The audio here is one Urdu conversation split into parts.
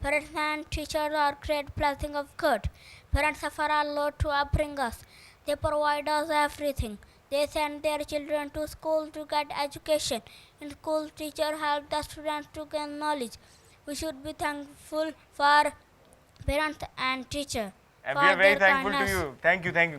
Parents and teachers are great blessing of God. Parents suffer a lot to upbring us. They provide us everything. They send their children to school to get education. In school, teachers help the students to gain knowledge. We should be thankful for parents and teachers We for are very their thankful to kindness. you. Thank you, thank you.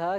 تھا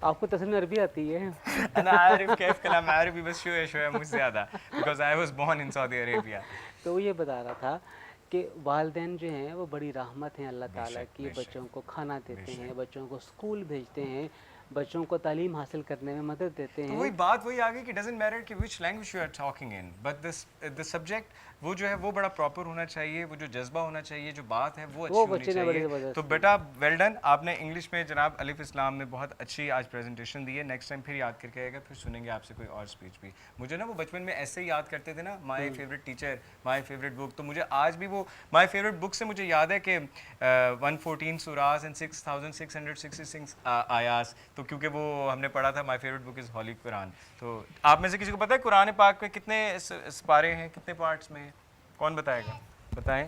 آپ کو تصویر عربی آتی ہے. انا عارف كيف كلام عربي بس شوية شوية مش زيادة because I was born in Saudi Arabia. تو وہ یہ بتا رہا تھا کہ والدین جو ہیں وہ بڑی رحمت ہیں اللہ تعالیٰ کی. بچوں کو کھانا دیتے ہیں, بچوں کو اسکول بھیجتے ہیں, بچوں کو تعلیم حاصل کرنے میں مدد دیتے ہیں. وہی بات وہی آ گئی کہ ڈزنٹ میٹر کہ which language you are talking in, but the subject وہ جو ہے وہ بڑا پراپر ہونا چاہیے, وہ جو جذبہ ہونا چاہیے, جو بات ہے وہ اچھی ہونی چاہیے. تو بیٹا ویل ڈن, آپ نے انگلش میں جناب الف اسلام میں بہت اچھی آج پریزنٹیشن دی ہے. نیکسٹ ٹائم پھر یاد کر کے آئے گا, پھر سنیں گے آپ سے کوئی اور اسپیچ بھی. مجھے نا وہ بچپن میں ایسے ہی یاد کرتے تھے نا, my favourite teacher, my favourite book, تو مجھے آج بھی وہ مائی فیوریٹ بک سے مجھے یاد ہے کہ 114 سوراز اینڈ 6666 آیاس, تو کیونکہ وہ ہم نے پڑھا تھا, مائی فیوریٹ بک از ہولی قرآن. تو آپ میں سے کسی کو پتہ ہے قرآن پاک میں کتنے سپارے ہیں, کتنے پارٹس میں ہیں؟ کون بتائے گا, بتائیں.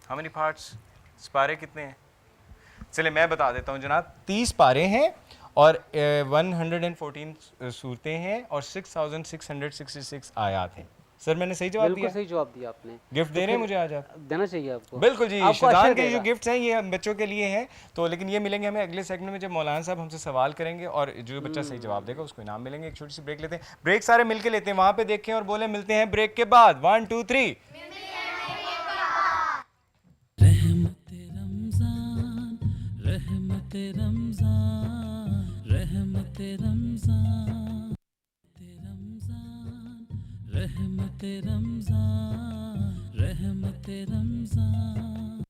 ہاؤ مینی پارٹس, سپارے کتنے ہیں؟ چلے میں بتا دیتا ہوں جناب, 30 پارے ہیں اور 114 صورتیں ہیں اور 6666 آیات ہیں. سر میں نے صحیح جواب دیا؟ بالکل صحیح جواب دیا آپ نے. گفٹ دے رہے ہیں مجھے آج آپ؟ دینا چاہیے آپ کو. بالکل جی, شیطان کے جو گفٹس ہیں یہ بچوں کے لیے ہیں, تو لیکن یہ ملیں گے ہمیں اگلے سیگمنٹ میں جب مولانا صاحب ہم سے سوال کریں گے, اور جو بچہ صحیح جواب دے گا اس کو انعام ملیں گے. ایک چھوٹی سی بریک لیتے ہیں, بریک سارے مل کے لیتے ہیں, وہاں پہ دیکھیں اور بولیں ملتے ہیں بریک کے بعد. 1 2 3. رحمت رمضان رحمت رمضان رحمت رمضان رحمت رمضان رحمت رمضان.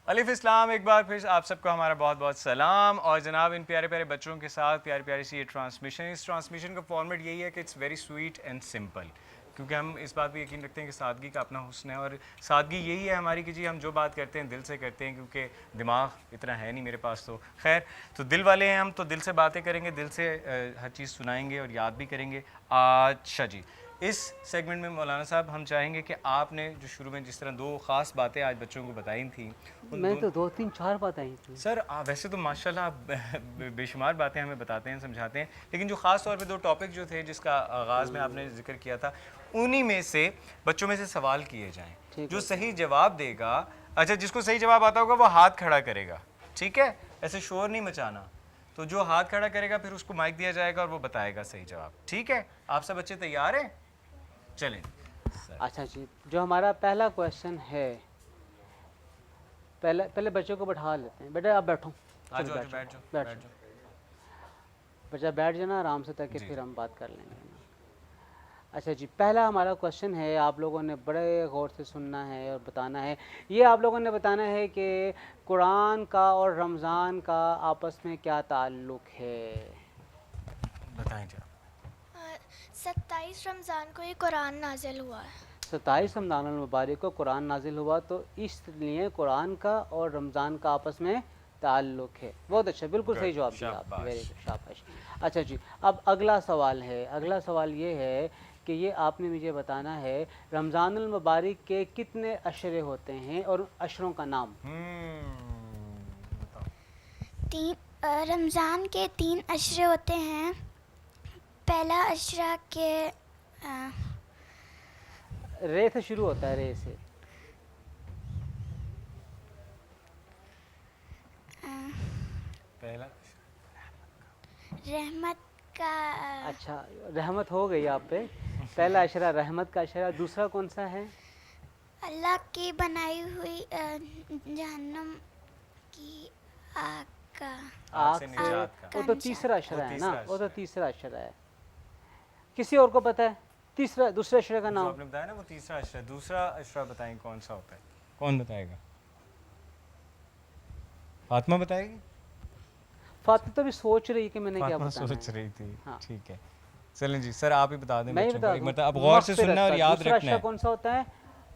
الف اسلام, ایک بار پھر آپ سب کو ہمارا بہت بہت سلام. اور جناب ان پیارے پیارے بچوں کے ساتھ پیاری پیاری سی یہ ٹرانسمیشن, اس ٹرانسمیشن کا فارمیٹ یہی ہے کہ it's very sweet and simple, کیونکہ ہم اس بات پہ یقین رکھتے ہیں کہ سادگی کا اپنا حسن ہے, اور سادگی یہی ہے ہماری کہ جی ہم جو بات کرتے ہیں دل سے کرتے ہیں, کیونکہ دماغ اتنا ہے نہیں میرے پاس, تو خیر تو دل والے ہیں ہم, تو دل سے باتیں کریں گے, دل سے ہر چیز سنائیں گے اور یاد بھی کریں گے. اچھا جی, اس سیگمنٹ میں مولانا صاحب ہم چاہیں گے کہ آپ نے جو شروع میں جس طرح 2 خاص باتیں آج بچوں کو بتائی تھیں, میں تو 2 3 4 بتائی تھیں. سر ویسے تو ماشاءاللہ آپ بے شمار باتیں ہمیں بتاتے ہیں, سمجھاتے ہیں, لیکن جو خاص طور پہ 2 ٹاپک جو تھے جس کا آغاز میں آپ نے ذکر کیا تھا, انہی میں سے بچوں میں سے سوال کیے جائیں. جو صحیح جواب دے گا, اچھا جس کو صحیح جواب آتا ہوگا وہ ہاتھ کھڑا کرے گا, ٹھیک ہے, ایسے شور نہیں مچانا. تو جو ہاتھ کھڑا کرے گا پھر اس کو مائک دیا جائے گا اور وہ بتائے گا صحیح جواب, ٹھیک ہے. آپ سب بچے تیار ہیں؟ چلیں. اچھا جی, جو ہمارا پہلا کویشچن ہے, پہلے بچوں کو بٹھا لیتے ہیں. بیٹا آپ بیٹھو, بیٹھ جاؤ. بچہ بیٹھ جانا آرام سے, تاکہ پھر ہم بات کر لیں گے. اچھا جی, پہلا ہمارا کویشچن ہے, آپ لوگوں نے بڑے غور سے سننا ہے اور بتانا ہے. یہ آپ لوگوں نے بتانا ہے کہ قرآن کا اور رمضان کا آپس میں کیا تعلق ہے. بتائیں جا. 27 رمضان کو یہ قرآن نازل ہوا ہے. 27 رمضان المبارک کو قرآن نازل ہوا, تو اس لیے قرآن کا اور رمضان کا آپس میں تعلق ہے. بہت اچھا, بالکل صحیح جواب دیا آپ نے, ویری گڈ, شاباش. اچھا جی, اب اگلا سوال ہے. اگلا سوال یہ ہے کہ یہ آپ نے مجھے بتانا ہے رمضان المبارک کے کتنے عشرے ہوتے ہیں اور عشروں کا نام. رمضان کے 3 عشرے ہوتے ہیں. پہلا عشرہ کے رے سے شروع ہوتا ہے, رے سے. پہلا رحمت کا. اچھا, رحمت ہو گئی آپ پہ. پہلا عشرہ رحمت کا عشرہ. دوسرا کون سا ہے؟ اللہ کی بنائی ہوئی جہنم کی آگ کا. آگ سے, وہ تو تیسرا عشرہ ہے نا, وہ تو تیسرا عشرہ ہے. کسی اور کو پتہ ہے دوسرے عشرے کا نام؟ آپ نے بتایا نا وہ تیسرا عشرہ. دوسرا عشرہ بتائیں کون سا ہوتا ہے, کون بتائے گا؟ فاطمہ بتائے گی. فاطمہ تو بھی سوچ رہی کہ میں نے کیا بتانا ہے. سوچ رہی تھی, ٹھیک ہے. چلیں جی سر آپ ہی بتا دیں. میں ہی بتا دوں, مطلب اب غور سے سننا اور یاد رکھنا ہے. دوسرا عشرہ کون سا ہوتا ہے؟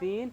3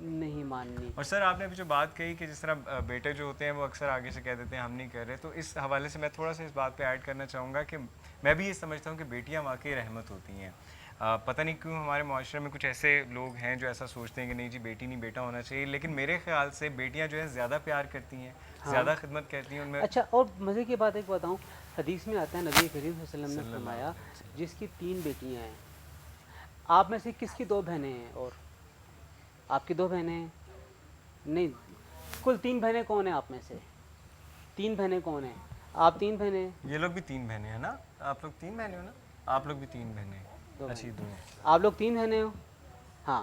نہیں ماننی. اور سر آپ نے ابھی جو بات کہی کہ جس طرح بیٹے جو ہوتے ہیں وہ اکثر آگے سے کہہ دیتے ہیں ہم نہیں کر رہے, تو اس حوالے سے میں تھوڑا سا اس بات پہ ایڈ کرنا چاہوں گا کہ میں بھی یہ سمجھتا ہوں کہ بیٹیاں واقعی رحمت ہوتی ہیں. پتہ نہیں کیوں ہمارے معاشرے میں کچھ ایسے لوگ ہیں جو ایسا سوچتے ہیں کہ نہیں جی بیٹی نہیں بیٹا ہونا چاہیے, لیکن میرے خیال سے بیٹیاں جو ہیں زیادہ پیار کرتی ہیں, زیادہ خدمت کرتی ہیں ان میں. اچھا, اور مزے کی بات ایک بتاؤں, حدیث میں آتا ہے نبی کریم صلی اللہ علیہ وسلم نے فرمایا جس کی 3 بیٹیاں ہیں, آپ میں سے کس کی 2 بہنیں ہیں؟ اور آپ کی 2 بہنیں ہیں؟ نہیں, کل 3 بہنیں کون ہیں آپ میں سے؟ 3 بہنیں کون ہیں؟ آپ 3 بہنیں ہیں, یہ لوگ بھی 3 بہنیں ہیں نا, آپ لوگ 3 بہنیں ہو نا, آپ لوگ بھی 3 بہنیں ہیں. اچھی 2 آپ لوگ 3 بہنیں ہو. ہاں,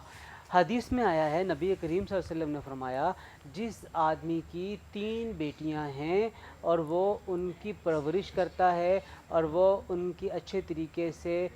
حدیث میں آیا ہے نبی کریم صلی اللہ علیہ وسلم نے فرمایا جس آدمی کی 3 بیٹیاں ہیں اور وہ ان کی پرورش کرتا ہے اور وہ ان کی اچھے طریقے سے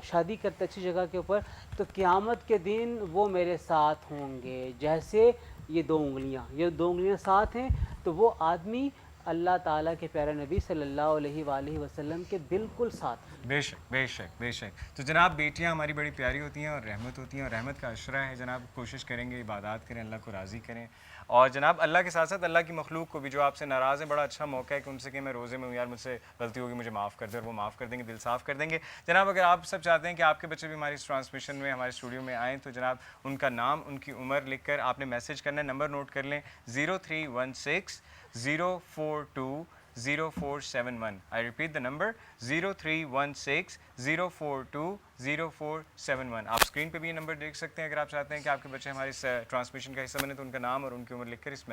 شادی کرتا ہے اچھی جگہ کے اوپر, تو قیامت کے دن وہ میرے ساتھ ہوں گے جیسے یہ 2 انگلیاں, یہ 2 انگلیاں ساتھ ہیں, تو وہ آدمی اللہ تعالیٰ کے پیارے نبی صلی اللہ علیہ وآلہ وسلم کے بالکل ساتھ. بے شک بے شک بے شک. تو جناب بیٹیاں ہماری بڑی پیاری ہوتی ہیں اور رحمت ہوتی ہیں, اور رحمت کا عشرہ ہے جناب. کوشش کریں گے عبادات کریں, اللہ کو راضی کریں, اور جناب اللہ کے ساتھ ساتھ اللہ کی مخلوق کو بھی جو آپ سے ناراض ہیں, بڑا اچھا موقع ہے کہ ان سے کہ میں روزے میں ہوں یار, مجھ سے غلطی ہوگی مجھے معاف کر دیں, اور وہ معاف کر دیں گے, دل صاف کر دیں گے. جناب اگر آپ سب چاہتے ہیں کہ آپ کے بچے بھی ہماری اس ٹرانسمیشن میں ہمارے اسٹوڈیو میں آئیں, تو جناب ان کا نام ان کی عمر لکھ کر آپ نے میسج کرنا ہے, نمبر نوٹ کر لیں 0316 042 0471. I repeat the number 0316 042 0471. آپ اسکرین پہ بھی یہ نمبر دیکھ سکتے ہیں. اگر آپ چاہتے ہیں کہ آپ کے بچے ہمارے اس ٹرانسمیشن کا حصہ بنے, تو ان کا نام اور ان کی عمر لکھ کر اس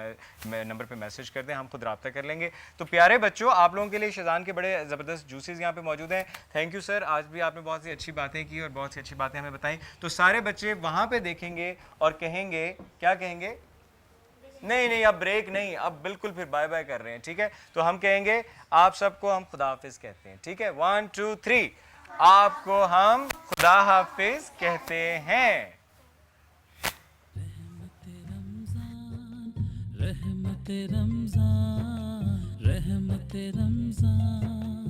نمبر پہ میسج کر دیں, ہم خود رابطہ کر لیں گے. تو پیارے بچوں, آپ لوگوں کے لیے شیزان کے بڑے زبردست جوسز یہاں پہ موجود ہیں. تھینک یو سر, آج بھی آپ نے بہت سی اچھی باتیں کی اور بہت سی اچھی باتیں ہمیں بتائیں. تو سارے بچے وہاں پہ دیکھیں گے اور کہیں گے, کیا کہیں گے؟ نہیں اب بریک نہیں, اب بالکل پھر بائے بائے کر رہے ہیں, ٹھیک ہے. تو ہم کہیں گے آپ سب کو ہم خدا حافظ کہتے ہیں, ٹھیک ہے. 1 2 3 آپ کو ہم خدا حافظ کہتے ہیں. رحمت رمضان رحمت رمضان.